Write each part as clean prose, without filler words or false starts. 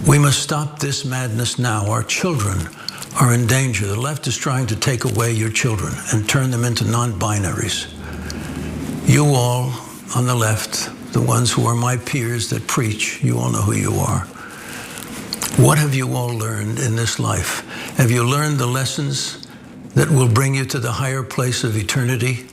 We must stop this madness now. Our children are in danger. The left is trying to take away your children and turn them into non-binaries. You all on the left, the ones who are my peers that preach, you all know who you are. What have you all learned in this life? Have you learned the lessons that will bring you to the higher place of eternity?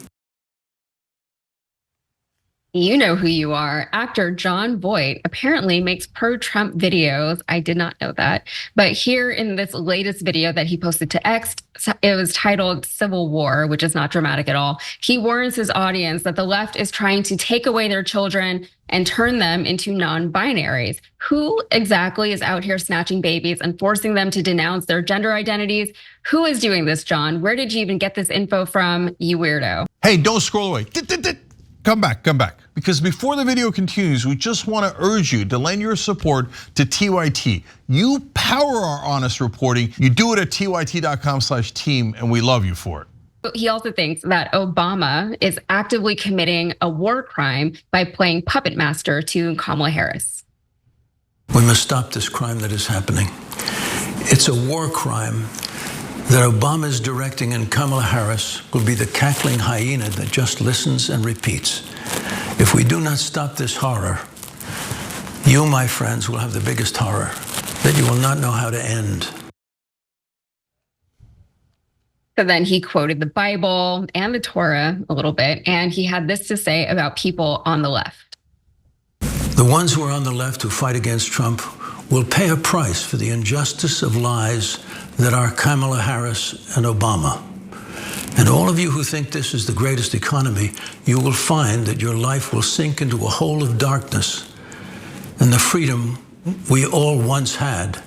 You know who you are. Actor Jon Voight apparently makes pro-Trump videos. I did not know that. But here in this latest video that he posted to X, it was titled Civil War, which is not dramatic at all. He warns his audience that the left is trying to take away their children and turn them into non-binaries. Who exactly is out here snatching babies and forcing them to denounce their gender identities? Who is doing this, Jon? Where did you even get this info from, you weirdo? Hey, don't scroll away. Come back. Because before the video continues, we just want to urge you to lend your support to TYT. You power our honest reporting. You do it at tyt.com/team, and we love you for it. He also thinks that Obama is actively committing a war crime by playing puppet master to Kamala Harris. We must stop this crime that is happening. It's a war crime that Obama is directing, and Kamala Harris will be the cackling hyena that just listens and repeats. If we do not stop this horror, you, my friends, will have the biggest horror that you will not know how to end. So then he quoted the Bible and the Torah a little bit, and he had this to say about people on the left. The ones who are on the left who fight against Trump will pay a price for the injustice of lies that are Kamala Harris and Obama. And all of you who think this is the greatest economy, you will find that your life will sink into a hole of darkness, and the freedom we all once had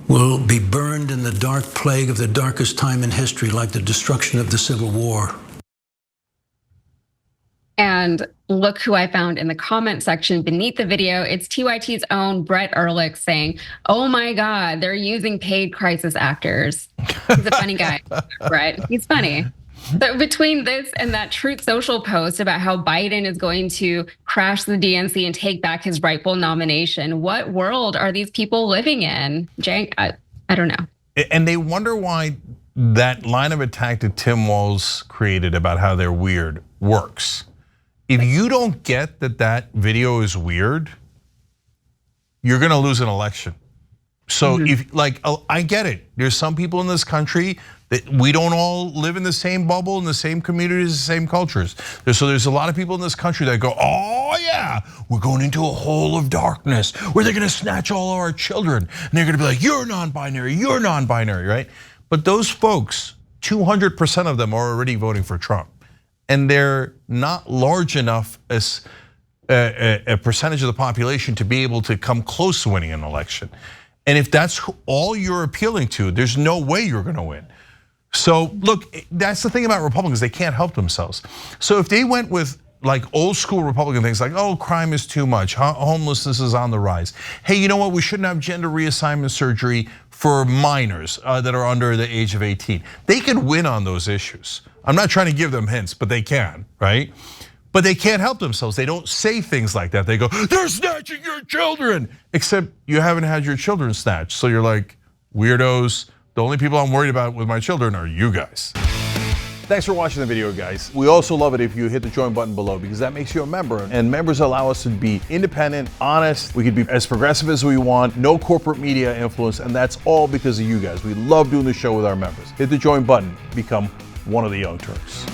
will be burned in the dark plague of the darkest time in history, like the destruction of the Civil War. And look who I found in the comment section beneath the video. It's TYT's own Brett Ehrlich saying, "Oh my God, they're using paid crisis actors." He's a funny guy, Brett. He's funny. So between this and that Truth Social post about how Biden is going to crash the DNC and take back his rightful nomination, what world are these people living in? Cenk, I don't know. And they wonder why that line of attack that Tim Walz created about how they're weird works. If you don't get that that video is weird, you're gonna lose an election. So if, like, I get it. There's some people in this country that we don't all live in the same bubble, in the same communities, the same cultures. So there's a lot of people in this country that go, oh yeah, we're going into a hole of darkness where they're gonna snatch all our children. And they're gonna be like, you're non-binary, right? But those folks, 200% of them are already voting for Trump. And they're not large enough as a percentage of the population to be able to come close to winning an election. And if that's all you're appealing to, there's no way you're gonna win. So look, that's the thing about Republicans, they can't help themselves. So if they went with like old school Republican things like, oh, crime is too much, homelessness is on the rise. Hey, you know what, we shouldn't have gender reassignment surgery for minors that are under the age of 18. They can win on those issues. I'm not trying to give them hints, but they can, right? But they can't help themselves. They don't say things like that. They go, they're snatching your children. Except you haven't had your children snatched. So you're like, weirdos. The only people I'm worried about with my children are you guys. Thanks for watching the video, guys. We also love it if you hit the join button below because that makes you a member. And members allow us to be independent, honest. We can be as progressive as we want, no corporate media influence. And that's all because of you guys. We love doing the show with our members. Hit the join button, become one of the Young Turks.